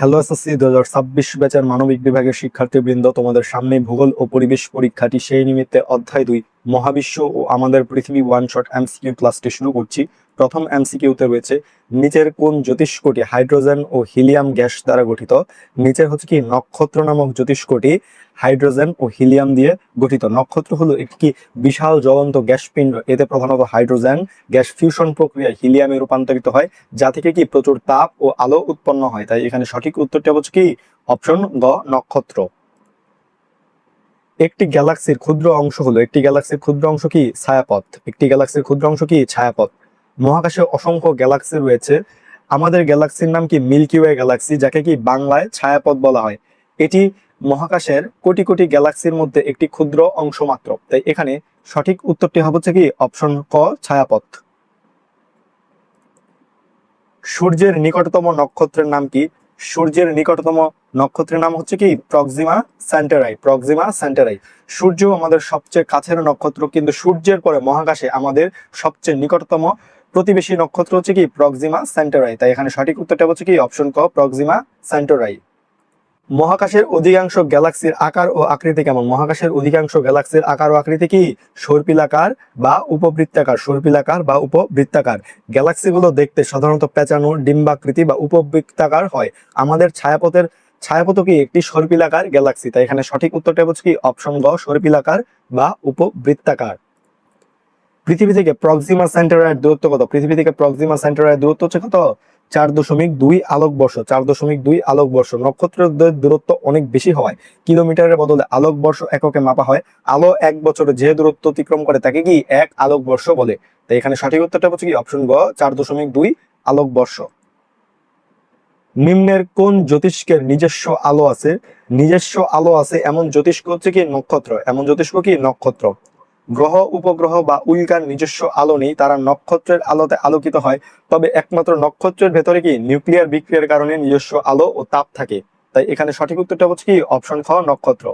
Hello SSC 2026 ব্যাচের মানবিক বিভাগের শিক্ষার্থীবৃন্দ, তোমাদের সামনে ভূগোল ও পরিবেশ পরীক্ষাটি সেই নিমিত্তে অধ্যায় 2 মহাবিশ্ব ও আমাদের পৃথিবী ওয়ান শট এমসিকিউ ক্লাসটি শুরু করছি। প্রথম এমসিকিউতে রয়েছে, নিচের কোন জ্যোতিষ্কটি হাইড্রোজেন ও হিলিয়াম গ্যাস দ্বারা গঠিত? নিচের হচ্ছে কি নক্ষত্র নামক জ্যোতিষ্কটি হাইড্রোজেন ও হিলিয়াম দিয়ে গঠিত। নক্ষত্র হলো একটি বিশাল জ্বলন্ত গ্যাস পিণ্ড, এতে প্রধানত হাইড্রোজেন গ্যাস ফিউশন প্রক্রিয়ায় হিলিয়ামে রূপান্তরিত হয়, যা থেকে কি প্রচুর তাপ ও আলো উৎপন্ন হয়। তাই এখানে সঠিক উত্তরটা হচ্ছে কি অপশন গ, নক্ষত্র। একটি গ্যালাক্সির ক্ষুদ্র অংশ হলো, একটি গ্যালাক্সির ক্ষুদ্র অংশ কি ছায়াপথ। একটি গ্যালাক্সির ক্ষুদ্র অংশ কি ছায়াপথ। মহাকাশে অসংখ্য গ্যালাক্সি রয়েছে, আমাদের গ্যালাক্সির নাম কি মিল্কি ওয়ে গ্যালাক্সি, যাকে কি বাংলায় ছায়াপথ বলা হয়। এটি মহাকাশের কোটি কোটি গ্যালাক্সির মধ্যে একটি ক্ষুদ্র অংশ মাত্র। তাই এখানে সঠিক উত্তরটি হবে হচ্ছে কি অপশন ক, ছায়াপথ। সূর্যের নিকটতম নক্ষত্রের নাম কি? সূর্যের নিকটতম নক্ষত্রের নাম হচ্ছে কি প্রক্সিমা সেন্টেরাই। প্রক্সিমা সেন্টেরাই। সূর্য আমাদের সবচেয়ে কাছের নক্ষত্র, কিন্তু সূর্যের পরে মহাকাশে আমাদের সবচেয়ে নিকটতম প্রতিবেশী নক্ষত্র হচ্ছে কি প্রক্সিমা সেন্টেরাই। তাই এখানে সঠিক উত্তরটা হচ্ছে কি অপশন ক, প্রক্সিমা সেন্টেরাই। মহাকাশের অধিকাংশ গ্যালাক্সির আকার ও আকৃতি কেমন? মহাকাশের অধিকাংশ গ্যালাক্সির আকার ও আকৃতি কি সর্পিলাকার বা উপবৃত্তাকার। সর্পিলাকার বা উপবৃত্তাকার। গ্যালাক্সিগুলো দেখতে সাধারণত পেঁচানো, ডিম্বাকৃতি বা উপবৃত্তাকার হয়। আমাদের ছায়াপথ কি একটি সর্পিলাকার গ্যালাক্সি। তাই এখানে সঠিক উত্তরটা হচ্ছে কি অপশন গ, সর্পিলাকার বা উপবৃত্তাকার। পৃথিবী থেকে প্রক্সিমা সেন্টেরয়ের দূরত্ব কত? পৃথিবী থেকে প্রক্সিমা সেন্টেরয়ের দূরত্ব হচ্ছে কত? 4.2 আলোকবর্ষ। 4.2 আলোকবর্ষ। নক্ষত্রের দূরত্ব অনেক বেশি হওয়ায় কিলোমিটারের বদলে আলোকবর্ষ এককে মাপা হয়। আলো 1 বছরে যে দূরত্ব অতিক্রম করে তাকে কি 1 আলোকবর্ষ বলে। তাই এখানে সঠিক উত্তরটা হচ্ছে কি অপশন গ, 4.2 আলোকবর্ষ। নিম্নের কোন জ্যোতিষ্কের নিজস্ব আলো আছে? নিজস্ব আলো আছে এমন জ্যোতিষ্ক হচ্ছে কি নক্ষত্র। এমন জ্যোতিষ্ক কি নক্ষত্র। গ্রহ, উপগ্রহ বা উল্কার নিজস্ব আলো নেই, তারা নক্ষত্রের আলোতে আলোকিত হয়। তবে একমাত্র নক্ষত্রের ভেতরে কি নিউক্লিয়ার বিক্রিয়ার কারণে নিজস্ব আলো ও তাপ থাকে। তাই এখানে সঠিক উত্তরটা হচ্ছে কি অপশন খ, নক্ষত্র।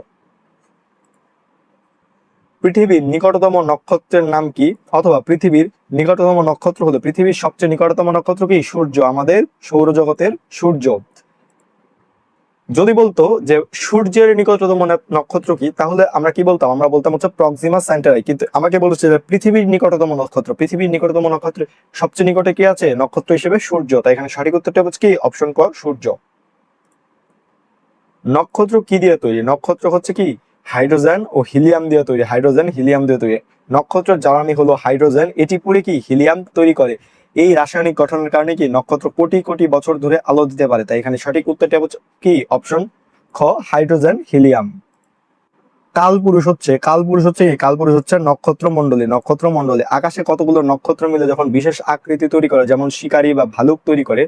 পৃথিবীর নিকটতম নক্ষত্রের নাম কি? অথবা পৃথিবীর নিকটতম নক্ষত্র হলো, পৃথিবীর সবচেয়ে নিকটতম নক্ষত্র কি সূর্য, আমাদের সৌরজগতের সূর্য। যদি বলতো যে সূর্যের নিকটতম নক্ষত্র কি, তাহলে আমরা কি বলতাম? আমরা বলতাম হচ্ছে প্রক্সিমা সেন্টেরাই। কিন্তু আমাকে বলেছে যে পৃথিবীর নিকটতম নক্ষত্র। পৃথিবীর নিকটতম নক্ষত্রের সবচেয়ে নিকটে কি আছে নক্ষত্র হিসেবে? সূর্য। তাই এখানে সঠিক উত্তরটা হচ্ছে কি অপশন ক, সূর্য। নক্ষত্র কি দিয়ে তৈরি? নক্ষত্র হচ্ছে কি হাইড্রোজেন ও হিলিয়াম দিয়ে তৈরি। হাইড্রোজেন, হিলিয়াম দিয়ে তৈরি। নক্ষত্রের জ্বালানি হলো হাইড্রোজেন, এটি পুড়ে কি হিলিয়াম তৈরি করে। এই রাসায়নিক গঠনের কারণে কি নক্ষত্র কোটি কোটি বছর ধরে আলো দিতে পারে। তাই এখানে সঠিক উত্তরটা হচ্ছে কি অপশন খ, হাইড্রোজেন, হিলিয়াম। কালপুরুষ হচ্ছে নক্ষত্র মণ্ডলী। নক্ষত্র মণ্ডলী আকাশে কতগুলো নক্ষত্র মিলে যখন বিশেষ আকৃতি তৈরি করে, যেমন শিকারী বা ভালুক তৈরি করে,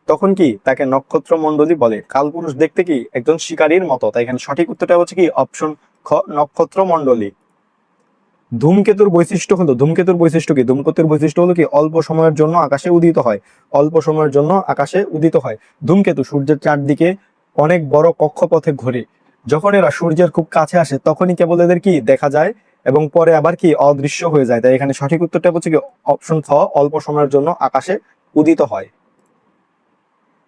তখন কি তাকে নক্ষত্র মণ্ডলী বলে। কালপুরুষ দেখতে কি একজন শিকারীর মতো। তাই এখানে সঠিক উত্তরটা হচ্ছে কি অপশন খ, নক্ষত্র মণ্ডলী। ধূমকেতুর বৈশিষ্ট্য হলো, ধূমকেতুর বৈশিষ্ট্য কি? ধূমকেতুর বৈশিষ্ট্য হলো কি অল্প সময়ের জন্য আকাশে উদিত হয়। অল্প সময়ের জন্য আকাশে উদিত হয়। ধূমকেতু সূর্যের চারদিকে অনেক বড় কক্ষপথে ঘোরে। যখন এরা সূর্যের খুব কাছে আসে তখনই কেবল এদের কি দেখা যায় এবং পরে আবার কি অদৃশ্য হয়ে যায়। তাই এখানে সঠিক উত্তরটা হচ্ছে কি অপশন খ, অল্প সময়ের জন্য আকাশে উদিত হয়।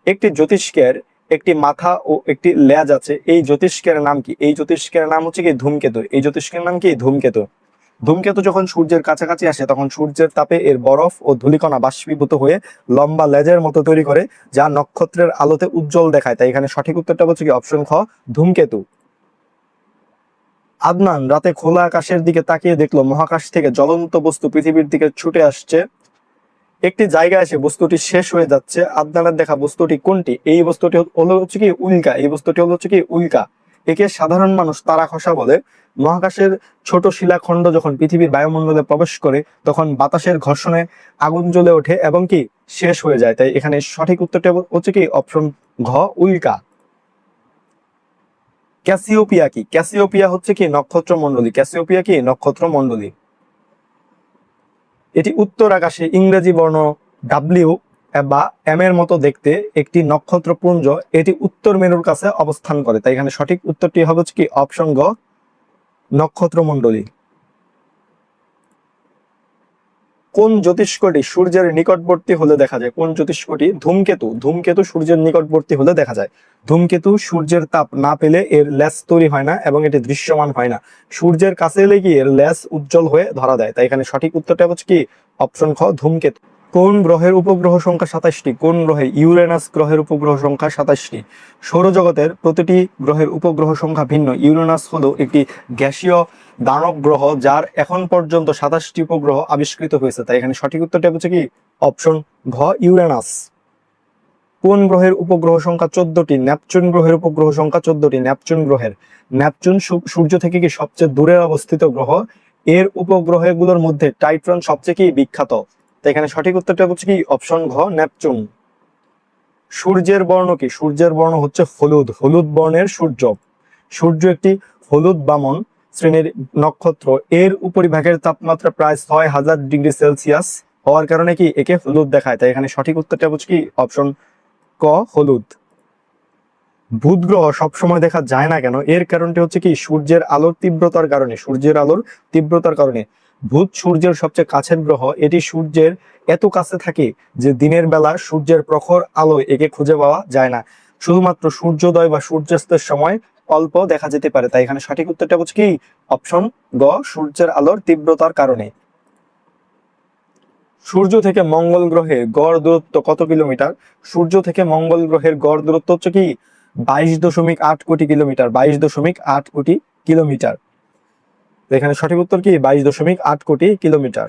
একটি জ্যোতিষ্কের একটি মাথা ও একটি লেজ আছে, এই জ্যোতিষ্কের নাম কি? এই জ্যোতিষ্কের নাম হচ্ছে কি ধূমকেতু। এই জ্যোতিষ্কের নাম কি ধূমকেতু। ধূমকেতু যখন সূর্যের কাছাকাছি আসে তখন সূর্যের তাপে এর বরফ ও ধূলিকণা বাষ্পীভূত হয়ে লম্বা লেজের মতো তৈরি করে, যা নক্ষত্রের আলোতে উজ্জ্বল দেখায়। তাই এখানে সঠিক উত্তরটা হচ্ছে কি অপশন খ, ধূমকেতু। আদনান রাতে খোলা আকাশের দিকে তাকিয়ে দেখলো মহাকাশ থেকে জ্বলন্ত বস্তু পৃথিবীর দিকে ছুটে আসছে। একটি জায়গায় এসে বস্তুটি শেষ হয়ে যাচ্ছে। আদনানের দেখা বস্তুটি কোনটি? এই বস্তুটি হলো হচ্ছে কি উল্কা। এই বস্তুটি হলো হচ্ছে কি উল্কা। একে সাধারণ মানুষ তারা খসা বলে। মহাকাশের ছোট শিলাখণ্ড যখন পৃথিবীর বায়ুমণ্ডলে প্রবেশ করে তখন বাতাসের ঘর্ষণে আগুন জ্বলে ওঠে এবং কি শেষ হয়ে যায়। তাই এখানে সঠিক উত্তরটা হচ্ছে কি অপশন ঘ, উল্কা। ক্যাসিওপিয়া কি? ক্যাসিওপিয়া হচ্ছে কি নক্ষত্র মণ্ডলী। ক্যাসিওপিয়া কি নক্ষত্র মণ্ডলী। এটি উত্তর আকাশে ইংরেজি বর্ণ ডাব্লিউ বা এম এর মতো দেখতে একটি নক্ষত্রপুঞ্জ। এটি উত্তর মেরুর কাছে অবস্থান করে। তাই এখানে সঠিক উত্তরটি হবে কি অপশন গ, নক্ষত্রমণ্ডলী। কোন জ্যোতিষ্কটি সূর্যের নিকটবর্তী হলে দেখা যায়? কোন জ্যোতিষ্কটি? ধূমকেতু। ধূমকেতু সূর্যের নিকটবর্তী হলে দেখা যায়। ধূমকেতু সূর্যের তাপ না পেলে এর লেজ তৈরি হয় না এবং এটি দৃশ্যমান হয় না। সূর্যের কাছে এলে কি এর লেজ উজ্জ্বল হয়ে ধরা দেয়। তাই এখানে সঠিক উত্তরটা হচ্ছে কি অপশন খ, ধূমকেতু। কোন গ্রহের উপগ্রহ সংখ্যা 27টি? কোন গ্রহে? ইউরেনাস গ্রহের উপগ্রহ সংখ্যা 27টি। সৌরজগতের প্রতিটি গ্রহের উপগ্রহ সংখ্যা ভিন্ন। ইউরেনাস হলো একটি গ্যাসীয় দানব গ্রহ, যার এখন পর্যন্ত 27টি উপগ্রহ আবিষ্কৃত হয়েছে। তাই এখানে সঠিক উত্তরটা হচ্ছে কি অপশন ঘ, ইউরেনাস। কোন গ্রহের উপগ্রহ সংখ্যা 14টি? নেপচুন গ্রহের উপগ্রহ সংখ্যা 14টি। নেপচুন সূর্য থেকে কি সবচেয়ে দূরে অবস্থিত গ্রহ। এর উপগ্রহগুলোর মধ্যে টাইটন সবচেয়ে কি বিখ্যাত। তাই এখানে সঠিক উত্তরটা হচ্ছে কি অপশন ঘ, নেপচুন। সূর্যের বর্ণ কি? সূর্যের বর্ণ হচ্ছে হলুদ। হলুদ বর্ণের সূর্য। সূর্য একটি হলুদ বামন শ্রেণীর নক্ষত্র। এর উপরিভাগের তাপমাত্রা প্রায় 6000 ডিগ্রি সেলসিয়াস হওয়ার কারণে কি একে হলুদ দেখায়। তাই এখানে সঠিক উত্তরটা হচ্ছে কি অপশন ক, হলুদ। বুধ গ্রহ সবসময় দেখা যায় না কেন? এর কারণটি হচ্ছে কি সূর্যের আলোর তীব্রতার কারণে। সূর্যের আলোর তীব্রতার কারণে। বুধ সূর্যের সবচেয়ে কাছের গ্রহ। এটি সূর্যের এত কাছে থাকে যে দিনের বেলা সূর্যের প্রখর আলো একে খুঁজে পাওয়া যায় না। শুধুমাত্র সূর্যোদয় বা সূর্যাস্তের সময় অল্প দেখা যেতে পারে। তাই এখানে সঠিক উত্তরটা হচ্ছে কি অপশন গ, সূর্যের আলোর তীব্রতার কারণে। সূর্য থেকে মঙ্গল গ্রহে গড় দূরত্ব কত কিলোমিটার? সূর্য থেকে মঙ্গল গ্রহের গড় দূরত্ব হচ্ছে কি 22.8 কোটি কিলোমিটার। 22.8 কোটি কিলোমিটার। এখানে সঠিক উত্তর কি 22.8 কোটি কিলোমিটার।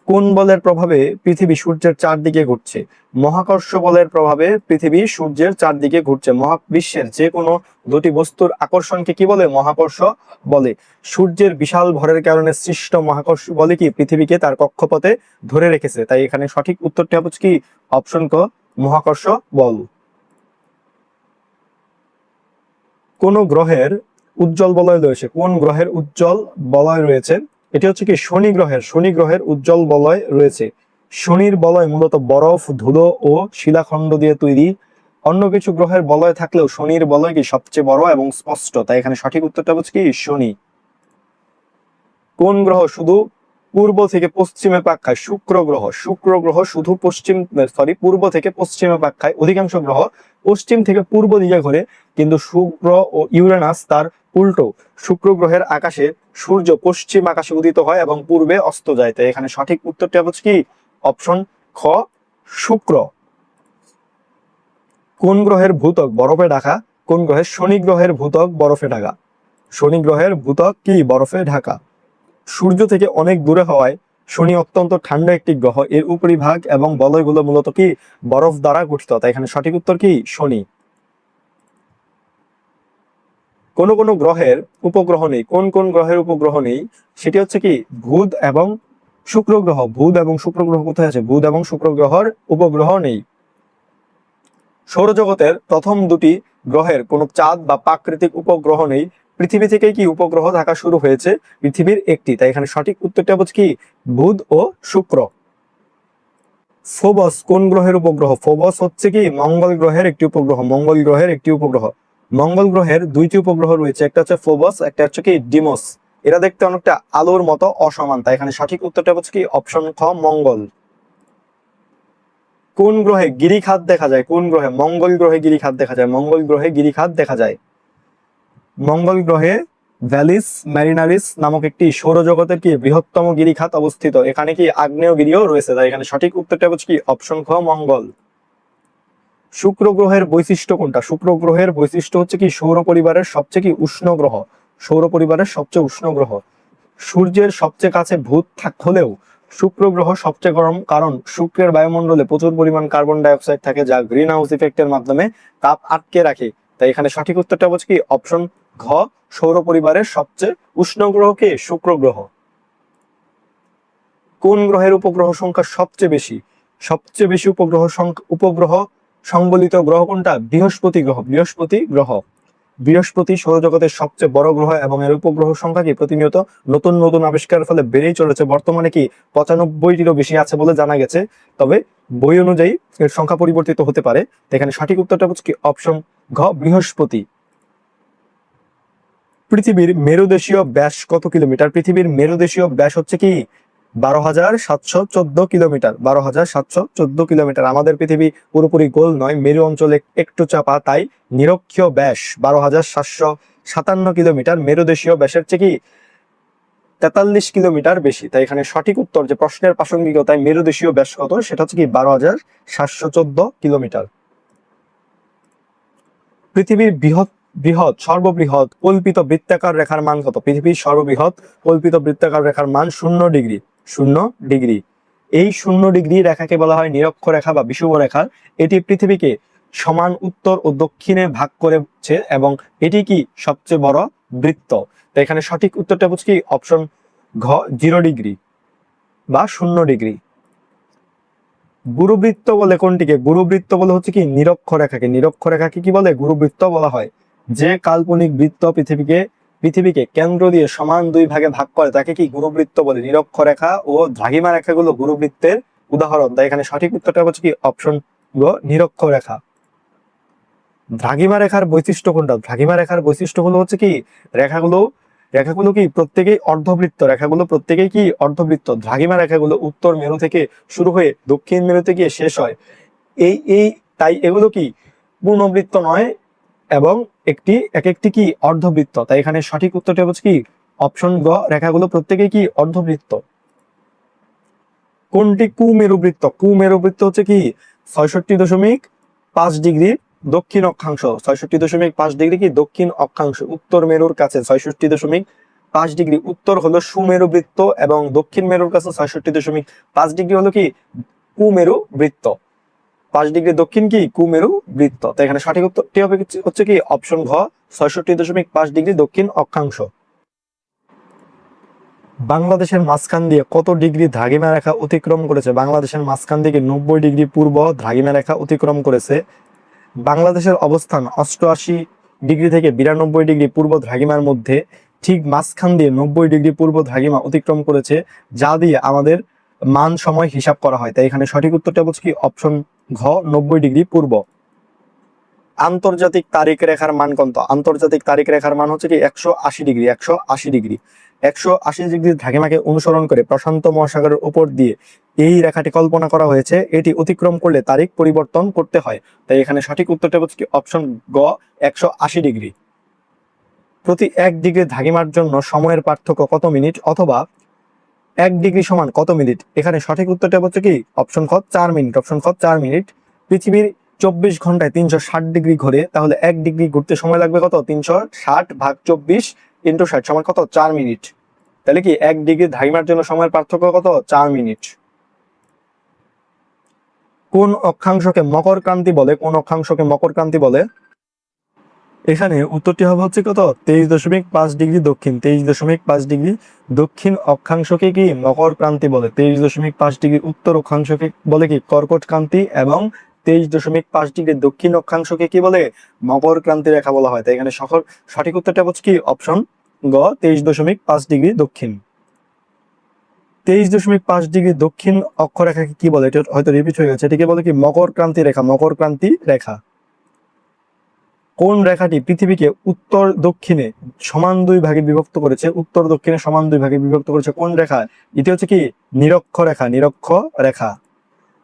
কোন বলের প্রভাবে পৃথিবী সূর্যের চারদিকে ঘুরছে? মহাকর্ষ বলের প্রভাবে পৃথিবী সূর্যের চারদিকে ঘুরছে। মহাবিশ্বের যে কোনো দুটি বস্তুর আকর্ষণকে কি বলে? মহাকর্ষ বলে। সূর্যের বিশাল ভরের কারণে সৃষ্ট মহাকর্ষ বলে কি পৃথিবীকে তার কক্ষপথে ধরে রেখেছে। তাই এখানে সঠিক উত্তরটা হচ্ছে কি অপশন ক, মহাকর্ষ বল। কোন গ্রহের উজ্জ্বল বলয় রয়েছে? কোন গ্রহের উজ্জ্বল বলয় রয়েছে? এটি হচ্ছে কি শনি গ্রহের উজ্জ্বল বলয় রয়েছে। শনির বলয় মূলত বরফ, ধুলো ও শিলাখণ্ড দিয়ে তৈরি। অন্য কিছু গ্রহের বলয় থাকলেও শনির বলয় কি সবচেয়ে বড় এবং স্পষ্ট। তাই এখানে সঠিক উত্তরটা হচ্ছে কি শনি। কোন গ্রহ শুধু পূর্ব থেকে পশ্চিমে পাক খায়? শুক্র গ্রহ শুধু পূর্ব থেকে পশ্চিমে পাক খায়। অধিকাংশ গ্রহ পশ্চিম থেকে পূর্ব দিকে ঘোরে, কিন্তু শুক্র ও ইউরেনাস তার উল্টো। শুক্র গ্রহের আকাশে সূর্য পশ্চিম আকাশে উদিত হয় এবং পূর্বে অস্ত যায়। তাই এখানে সঠিক উত্তরটা হচ্ছে কি অপশন খ, শুক্র। কোন গ্রহের ভূত্বক বরফে ঢাকা? কোন গ্রহের? শনি গ্রহের ভূত্বক বরফে ঢাকা। শনি গ্রহের ভূত্বক কি বরফে ঢাকা। সূর্য থেকে অনেক দূরে হওয়ায় শনি অত্যন্ত ঠান্ডা একটি গ্রহ। এর উপরিভাগ এবং বলয়গুলো মূলত কি বরফ দ্বারা গঠিত। তাই এখানে সঠিক উত্তর কি শনি। কোন কোন গ্রহের উপগ্রহ নেই? কোন কোন গ্রহের উপগ্রহ নেই? সেটি হচ্ছে কি বুধ এবং শুক্র গ্রহ। বুধ এবং শুক্র গ্রহ কোথায় আছে? বুধ এবং শুক্র গ্রহের উপগ্রহ নেই। সৌরজগতের প্রথম দুটি গ্রহের কোনো চাঁদ বা প্রাকৃতিক উপগ্রহ নেই। পৃথিবী থেকে কি উপগ্রহ থাকা শুরু হয়েছে পৃথিবীর একটি। তাই এখানে সঠিক উত্তরটা হচ্ছে কি বুধ ও শুক্র। ফোবস কোন গ্রহের উপগ্রহ? ফোবস হচ্ছে কি মঙ্গল গ্রহের একটি উপগ্রহ। মঙ্গল গ্রহের একটি উপগ্রহ। মঙ্গল গ্রহের দুইটি উপগ্রহ রয়েছে, একটা হচ্ছে ফোবস, একটা হচ্ছে কি ডিমোস। এরা দেখতে অনেকটা আলোর মতো অসমান। তাই এখানে সঠিক উত্তরটা হচ্ছে কি অপশন খ, মঙ্গল। কোন গ্রহে গিরিখাত দেখা যায়? কোন গ্রহে? মঙ্গল গ্রহে গিরিখাত দেখা যায়। মঙ্গল গ্রহে গিরিখাত দেখা যায়। মঙ্গল গ্রহে ভ্যালিস ম্যারিনারিস নামক একটি সৌরজগতের কি বৃহত্তম গিরিখাত অবস্থিত। এখানে কি আগ্নেয়গিরিও রয়েছে। তাই এখানে সঠিক উত্তরটা হচ্ছে কি অপশন খ, মঙ্গল। শুক্র গ্রহের বৈশিষ্ট্য কোনটা? শুক্র গ্রহের বৈশিষ্ট্য হচ্ছে কি সৌর পরিবারের সবচেয়ে কি উষ্ণ গ্রহ। সৌর পরিবারের সবচেয়ে উষ্ণ গ্রহ। সূর্যের সবচেয়ে কাছে ভূত হলেও শুক্র গ্রহ সবচেয়ে গরম, কারণ শুক্রের বায়ুমণ্ডলে প্রচুর পরিমাণ কার্বন ডাই অক্সাইড থাকে, যা গ্রিন হাউস ইফেক্টের মাধ্যমে তাপ আটকে রাখে। তাই এখানে সঠিক উত্তরটা হচ্ছে কি অপশন ঘ, সৌর পরিবারের সবচেয়ে উষ্ণ গ্রহ কে শুক্র গ্রহ। কোন গ্রহের উপগ্রহ সংখ্যা সবচেয়ে বেশি? সবচেয়ে বেশি উপগ্রহ সংবলিত গ্রহ কোনটা? বৃহস্পতি গ্রহ। বৃহস্পতি সৌরজগতের সবচেয়ে বড় গ্রহ এবং এর উপগ্রহ সংখ্যা কি প্রতিনিয়ত নতুন নতুন আবিষ্কারের ফলে বেড়েই চলেছে। বর্তমানে কি 95টিরও বেশি আছে বলে জানা গেছে। তবে বই অনুযায়ী এর সংখ্যা পরিবর্তিত হতে পারে। এখানে সঠিক উত্তরটা হচ্ছে কি অপশন ঘ, বৃহস্পতি। পৃথিবীর মেরুদেশীয় ব্যাস কত কিলোমিটার? পৃথিবীর মেরুদেশীয় ব্যাস হচ্ছে কি 12,714 কিলোমিটার, 12,714 কিলোমিটার। আমাদের পৃথিবী পুরোপুরি গোল নয়, মেরু অঞ্চলে একটু চাপা, তাই নিরক্ষীয় ব্যাস 12,757 কিলোমিটার, মেরুদেশীয় ব্যাসের চেয়ে কি 43 কিলোমিটার বেশি। তাই এখানে সঠিক উত্তর, যে প্রশ্নের প্রাসঙ্গিকতায় মেরুদেশীয় ব্যাস কত, সেটা হচ্ছে কি 12,714 কিলোমিটার। পৃথিবীর বৃহৎ সর্ববৃহৎ কল্পিত বৃত্তাকার রেখার মান কত? পৃথিবীর সর্ববৃহৎ কল্পিত বৃত্তাকার রেখার মান 0 ডিগ্রি। 0 ডিগ্রি। এই 0 ডিগ্রি রেখাকে বলা হয় নিরক্ষরেখা বা বিষুব রেখা। এটি পৃথিবীকে সমান উত্তর ও দক্ষিণে ভাগ করেছে এবং এটি কি সবচেয়ে বড় বৃত্ত। তো এখানে সঠিক উত্তরটা হচ্ছে কি অপশন ঘ, 0 ডিগ্রি বা 0 ডিগ্রি। গুরুবৃত্ত বলে কোনটিকে? গুরুবৃত্ত বলে হচ্ছে কি নিরক্ষরেখাকে। নিরক্ষরেখাকে কি বলে? গুরুবৃত্ত বলা হয়। যে কাল্পনিক বৃত্ত পৃথিবীকে কেন্দ্র দিয়ে সমান দুই ভাগে ভাগ করে তাকে কি গুরুবৃত্ত বলে। নিরক্ষরেখা ও দ্রাঘিমা রেখাগুলো গুরুবৃত্তের উদাহরণ। তাই এখানে সঠিক উত্তরটা হচ্ছে কি অপশন গ, নিরক্ষরেখা। দ্রাঘিমা রেখার বৈশিষ্ট্য কোনটা? দ্রাঘিমা রেখার বৈশিষ্ট্য হলো হচ্ছে কি রেখাগুলো কি প্রত্যেকেই অর্ধবৃত্ত। রেখাগুলো প্রত্যেকেই কি অর্ধবৃত্ত। দ্রাঘিমা রেখাগুলো উত্তর মেরু থেকে শুরু হয়ে দক্ষিণ মেরুতে গিয়ে শেষ হয়। তাই এগুলো কি পূর্ণবৃত্ত নয় এবং এক একটি কি অর্ধবৃত্ত। তাই এখানে সঠিক উত্তরটা হচ্ছে কি অপশন গ, রেখাগুলো প্রত্যেকেই কি অর্ধবৃত্ত। কোনটি কুমেরুবৃত্ত? কুমেরুবৃত্ত হচ্ছে কি 66.5 ডিগ্রি দক্ষিণ অক্ষাংশ। 66.5 ডিগ্রি কি দক্ষিণ অক্ষাংশ, উত্তর মেরুর কাছে 66.5 ডিগ্রি। উত্তর হলো সুমেরু বৃত্ত এবং দক্ষিণ মেরুর কাছে 66.5 ডিগ্রি হলো কি কুমেরু বৃত্ত। 5 ডিগ্রি দক্ষিণ কি কুমেরু বৃত্ত। তাই এখানে সঠিক উত্তরটি হবে হচ্ছে কি অপশন ঘ, 66.5 ডিগ্রি দক্ষিণ অক্ষাংশ। বাংলাদেশের মাঝখান দিয়ে কত ডিগ্রি দ্রাঘিমা রেখা অতিক্রম করেছে? বাংলাদেশের মাঝখান থেকে 90 ডিগ্রি পূর্ব দ্রাঘিমা রেখা অতিক্রম করেছে। বাংলাদেশের অবস্থান 88 ডিগ্রি থেকে 92 ডিগ্রি পূর্ব দ্রাঘিমার মধ্যে, ঠিক মাঝখান দিয়ে 90 ডিগ্রি পূর্ব দ্রাঘিমা অতিক্রম করেছে, যা দিয়ে আমাদের মান সময় হিসাব করা হয়। তাই এখানে সঠিক উত্তরটা বলছে কি অপশন ঘ, 90 ডিগ্রি পূর্ব। আন্তর্জাতিক তারিখ রেখার মান কত? আন্তর্জাতিক তারিখ রেখার মান হচ্ছে কি 180 ডিগ্রি। 180 ডিগ্রি 180 ডিগ্রি দ্রাঘিমাকে অনুসরণ করে প্রশান্ত মহাসাগরের উপর দিয়ে এই রেখাটি কল্পনা করা হয়েছে। এটি অতিক্রম করলে তারিখ পরিবর্তন করতে হয়। তাই এখানে সঠিক উত্তরটা হচ্ছে কি অপশন গ, 180 ডিগ্রি। প্রতি 1 ডিগ্রি দ্রাঘিমার জন্য সময়ের পার্থক্য কত মিনিট? অথবা 1 ডিগ্রি সমান কত মিনিট? এখানে সঠিক উত্তরটা হচ্ছে কি অপশন খ, 4 মিনিট। অপশন খ, 4 মিনিট। পৃথিবীর 24 ঘন্টায় 360 ডিগ্রি ঘোরে, তাহলে 1 ডিগ্রি ঘুরতে সময় লাগবে কত? 360 ভাগ 24 ইন্টু 60 সমান কত? 4 মিনিট। তাহলে কি 1 ডিগ্রি দ্রাঘিমার জন্য সময়ের পার্থক্য কত? 4 মিনিট। কোন অক্ষাংশকে মকর ক্রান্তি বলে? কোন অক্ষাংশকে মকর ক্রান্তি বলে? এখানে উত্তরটি হবে হচ্ছে কত? 23.5 ডিগ্রি দক্ষিণ। 23.5 ডিগ্রি দক্ষিণ অক্ষাংশকে কি মকর ক্রান্তি বলে। 23.5 ডিগ্রি উত্তর অক্ষাংশকে বলে কি কর্কট ক্রান্তি এবং 23.5 ডিগ্রি দক্ষিণ অক্ষাংশকে কি বলে? মকর ক্রান্তি রেখা বলা হয়। তাই এখানে সঠিক উত্তরটা হচ্ছে কি অপশন গ, 23.5 ডিগ্রি দক্ষিণ। 23.5 ডিগ্রি দক্ষিণ অক্ষরেখাকে কি বলে? এটা হয়তো রিপিট হয়ে গেছে। এটাকে বলে কি মকর ক্রান্তি রেখা। মকর ক্রান্তি রেখা। কোন রেখাটি পৃথিবীকে উত্তর দক্ষিণে সমান দুই ভাগে বিভক্ত করেছে? উত্তর দক্ষিণে সমান দুই ভাগে বিভক্ত করেছে কোন রেখা? এটি হচ্ছে কি নিরক্ষরেখা। নিরক্ষরেখা।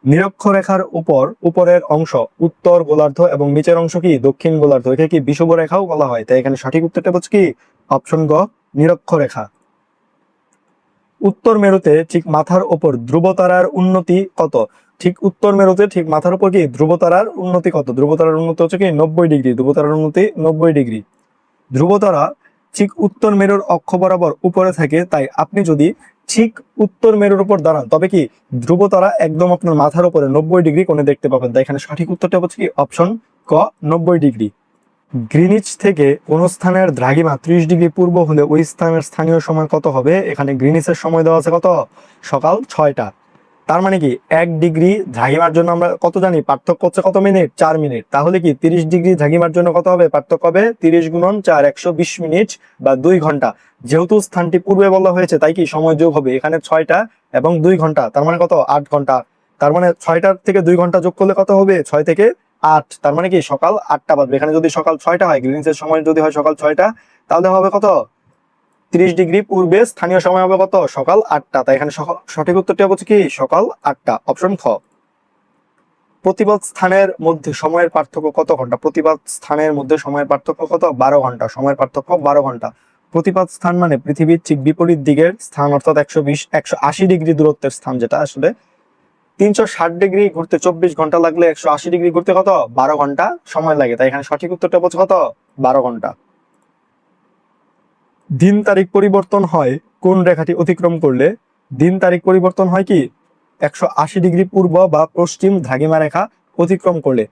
নিরক্ষরেখার উপরের অংশ উত্তর গোলার্ধ এবং নিচের অংশ কি দক্ষিণ গোলার্ধ। একে কি বিষুব রেখাও বলা হয়। তাই এখানে সঠিক উত্তরটা হচ্ছে কি অপশন গ, নিরক্ষরেখা। উত্তর মেরুতে ঠিক মাথার উপর ধ্রুবতারার উন্নতি কত? ঠিক উত্তর মেরুতে ঠিক মাথার উপর কি ধ্রুবতারার উন্নতি কত? ধ্রুবতারার উন্নতি হচ্ছে কি 90 ডিগ্রি। ধ্রুবতারার উন্নতি 90 ডিগ্রি। ধ্রুবতারা ঠিক উত্তর মেরুর অক্ষ বরাবর উপরে থাকে, তাই আপনি যদি ঠিক উত্তর মেরুর উপর দাঁড়ান তবে কি ধ্রুবতারা একদম আপনার মাথার উপরে 90 ডিগ্রি কোণে দেখতে পাবেন। তাই এখানে সঠিক উত্তরটা হচ্ছে কি অপশন ক, 90 ডিগ্রি। গ্রিনিচ থেকে কোন স্থানের দ্রাঘিমা 30 ডিগ্রি পূর্ব হলে ওই স্থানের স্থানীয় সময় কত হবে? এখানে গ্রিনিচের সময় দেওয়া আছে কত? সকাল 6টা। তার মানে কি 1 ডিগ্রি দ্রাঘিমার জন্য আমরা কত জানি? পার্থক্য হচ্ছে কত মিনিট? 4 মিনিট। তাহলে কি 30 ডিগ্রি দ্রাঘিমার জন্য কত হবে? পার্থক্য হবে 30 গুণন 4, 120 মিনিট বা 2 ঘন্টা। যেহেতু স্থানটি পূর্বে বলা হয়েছে তাই কি সময় যোগ হবে। এখানে 6টা এবং 2 ঘন্টা, তার মানে কত? 8 ঘন্টা। তার মানে 6টার থেকে 2 ঘন্টা যোগ করলে কত হবে? 6 থেকে 8, তার মানে কি সকাল 8টা বাজবে। এখানে যদি সকাল 6টা হয়, গ্রিনিচের সময় যদি হয় সকাল 6টা, তাহলে হবে কত? 30 ডিগ্রি পূর্বে স্থানীয় সময় হবে কত? সকাল 8টা। তাই এখানে সঠিক উত্তরটি হচ্ছে কি সকাল 8টা, অপশন খ। প্রতিবাদ স্থানের মধ্যে সময়ের পার্থক্য কত ঘন্টা? প্রতিবাদ স্থানের মধ্যে সময়ের পার্থক্য কত? 12 ঘন্টা। সময়ের পার্থক্য 12 ঘন্টা। প্রতিবাদ স্থান মানে পৃথিবীর ঠিক বিপরীত দিকের স্থান, অর্থাৎ 180 ডিগ্রি দূরত্বের স্থান, যেটা আসলে 360 ডিগ্রি ঘুরতে 24 ঘন্টা লাগলে 180 ডিগ্রি ঘুরতে কত? 12 ঘন্টা সময় লাগে। তাই এখানে সঠিক উত্তরটা বলছে কত? 12 ঘন্টা। দিন তারিখ পরিবর্তন হয় কোন রেখাটি অতিক্রম করলে? দিন তারিখ পরিবর্তন হয় কি 180 ডিগ্রি পূর্ব বা পশ্চিম দ্রাঘিমা রেখা অতিক্রম করলে।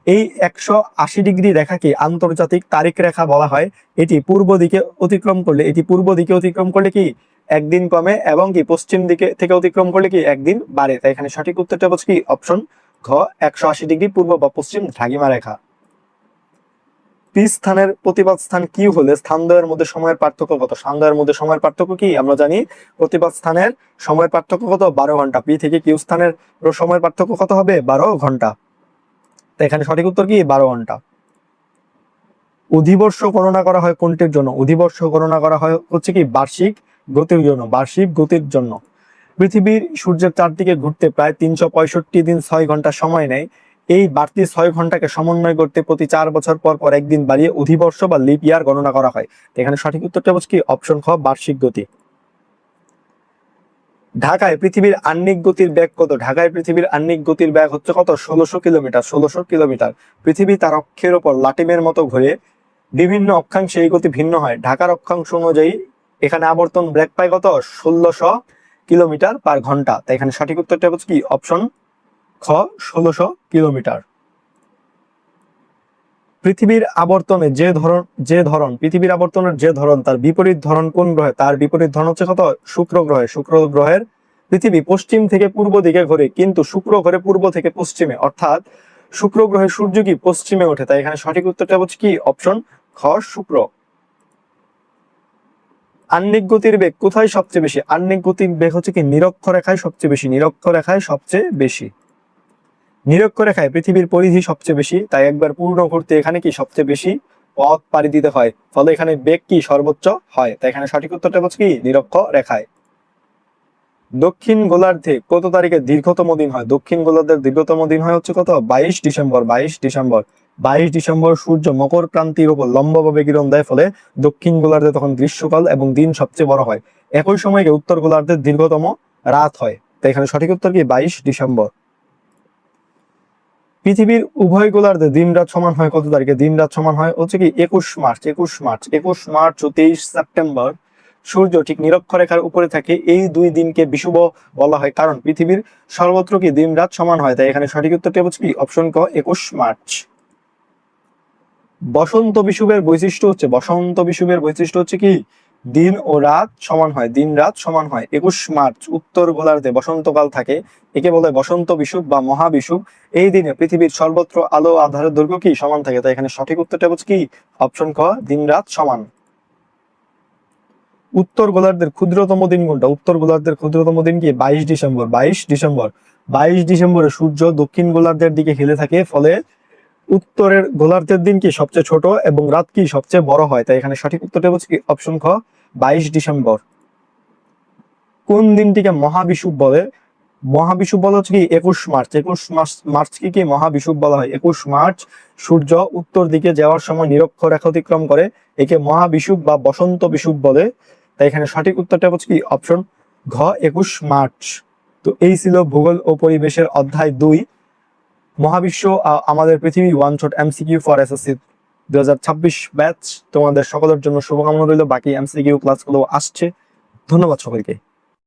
এই 180 ডিগ্রি রেখাকে আন্তর্জাতিক তারিখ রেখা বলা হয়। এটি পূর্ব দিকে অতিক্রম করলে কি একদিন কমে, এবং কি পশ্চিম দিকে থেকে অতিক্রম করলে কি একদিন বাড়ে। তাই এখানে সঠিক উত্তরটা হচ্ছে কি অপশন ঘ, 180 ডিগ্রি পূর্ব বা পশ্চিম দ্রাঘিমা রেখা। পি স্থানের প্রতিবাদ স্থান কিউ হলে স্থানদ্বয়ের মধ্যে সময়ের পার্থক্য কত? স্থানদ্বয়ের মধ্যে সময়ের পার্থক্য কি আমরা জানি, প্রতিবাদ স্থানের সময়ের পার্থক্য কত? 12 ঘন্টা। পি থেকে কিউ স্থানের সময়ের পার্থক্য কত হবে? 12 ঘন্টা। তাই এখানে সঠিক উত্তর কি 12 ঘন্টা। অধিবর্ষ গণনা করা হয় কোনটির জন্য? অধিবর্ষ গণনা করা হয় হচ্ছে কি বার্ষিক গতির জন্য। বার্ষিক গতির জন্য। পৃথিবীর সূর্যের চারদিকে ঘুরতে প্রায় 365 দিন 6 ঘন্টা সময় নেয়। এই বাড়তি 6 ঘন্টাকে সমন্বয় করতে প্রতি 4 বছর পর পর একদিন বাড়িয়ে অধিবর্ষ বা লিপ ইয়ার গণনা করা হয়। এখানে সঠিক উত্তরটা হচ্ছে কি অপশন খ, বার্ষিক গতি। ঢাকায় পৃথিবীর আহ্নিক গতির বেগ কত? ঢাকায় পৃথিবীর আহ্নিক গতির বেগ হচ্ছে কত? 1600 কিলোমিটার। 1600 কিলোমিটার। পৃথিবী তার অক্ষের উপর লাটিমের মতো ঘুরে, বিভিন্ন অক্ষাংশে এই গতি ভিন্ন হয়। ঢাকার অক্ষাংশ অনুযায়ী এখানে আবর্তন বেগ পায় কত? 1600 কিলোমিটার পার ঘন্টা। তাই এখানে সঠিক উত্তরটা হচ্ছে কি অপশন খ, 1600 কিলোমিটার। পৃথিবীর আবর্তনের পৃথিবীর আবর্তনের যে ধরন তার বিপরীত ধরন কোন গ্রহে? তার বিপরীত ধরন হচ্ছে কত? শুক্র গ্রহে। শুক্র গ্রহের পৃথিবী পশ্চিম থেকে পূর্ব দিকে ঘোরে, কিন্তু শুক্র ঘোরে পূর্ব থেকে পশ্চিমে, অর্থাৎ শুক্র গ্রহের সূর্য কি পশ্চিমে ওঠে। তাই এখানে সঠিক উত্তরটা হচ্ছে কি অপশন খ, শুক্র। আহ্নিক গতির বেগ কোথায় সবচেয়ে বেশি? আহ্নিক গতির বেগ হচ্ছে কি নিরক্ষরেখায় সবচেয়ে বেশি। নিরক্ষরেখায় সবচেয়ে বেশি। নিরক্ষরেখায় পৃথিবীর পরিধি সবচেয়ে বেশি, তাই একবার পূর্ণ করতে এখানে কি সবচেয়ে বেশি পথ পাড়ি দিতে হয়, ফলে এখানে বেগ কি সর্বোচ্চ হয়। তাই এখানে সঠিক উত্তরটা হচ্ছে কি নিরক্ষরেখায়। দক্ষিণ গোলার্ধে কত তারিখে দীর্ঘতম দিন হয়? দক্ষিণ গোলার্ধের দীর্ঘতম দিন হয় হচ্ছে কত? 22 ডিসেম্বর। 22 ডিসেম্বর। 22 ডিসেম্বর সূর্য মকর ক্রান্তির উপর লম্বভাবে কিরণ দেয়, ফলে দক্ষিণ গোলার্ধে তখন গ্রীষ্মকাল এবং দিন সবচেয়ে বড় হয়। একই সময়ে উত্তর গোলার্ধের দীর্ঘতম রাত হয়। তাই এখানে সঠিক উত্তর কি 22 ডিসেম্বর। পৃথিবীর উভয় গোলার্ধে দিন রাত সমান হয় কত তারিখে? দিন রাত সমান হয় হচ্ছে কি 21 মার্চ। 21 মার্চ ও 23 সেপ্টেম্বর সূর্য ঠিক নিরক্ষরেখার উপরে থাকে। এই দুই দিনকে বিষুব বলা হয়, কারণ পৃথিবীর সর্বত্র কি দিন রাত সমান হয়। তাই এখানে সঠিক উত্তরটি হচ্ছে কি অপশন ক, 21 মার্চ। বসন্ত বিষুবের বৈশিষ্ট্য হচ্ছে কি দিন ও রাত সমান হয়। দিন রাত সমান হয়। 21 মার্চ উত্তর গোলার্ধে বসন্তকাল থাকে, একে বলে বসন্ত বিষুব বা মহাবিষুব। এই দিনে পৃথিবীর সর্বত্র আলো আধারের দৈর্ঘ্য কি সমান থাকে। তাই এখানে সঠিক উত্তরটা হচ্ছে কি অপশন ক, দিন রাত সমান। উত্তর গোলার্ধের ক্ষুদ্রতম দিন কোনটা? উত্তর গোলার্ধের ক্ষুদ্রতম দিন কি 22 ডিসেম্বর। 22 ডিসেম্বরে সূর্য দক্ষিণ গোলার্ধের দিকে হেলে থাকে, ফলে উত্তরের গোলার্ধের দিন কি সবচেয়ে ছোট এবং রাত কি সবচেয়ে বড় হয়। তাই এখানে সঠিক উত্তরটা হচ্ছে কি অপশন খ, 22 ডিসেম্বর। কোন দিনটিকে মহাবিষুব বলে? মহাবিষুব বলা হচ্ছে কি 21 মার্চ। 21 মার্চ কি মহাবিষুব বলা হয়। 21 মার্চ সূর্য উত্তর দিকে যাওয়ার সময় নিরক্ষরেখা অতিক্রম করে, একে মহাবিষুব বা বসন্ত বিষুব বলে। তাই এখানে সঠিক উত্তরটা হচ্ছে কি অপশন ঘ, 21 মার্চ। তো এই ছিল ভূগোল ও পরিবেশের অধ্যায় 2 মহাবিশ্ব আমাদের পৃথিবী one shot MCQ for SSC 2026 batch. তোমাদের সকলের জন্য শুভকামনা রইল। বাকি এমসিকিউ ক্লাসগুলো আসছে। ধন্যবাদ সকলকে।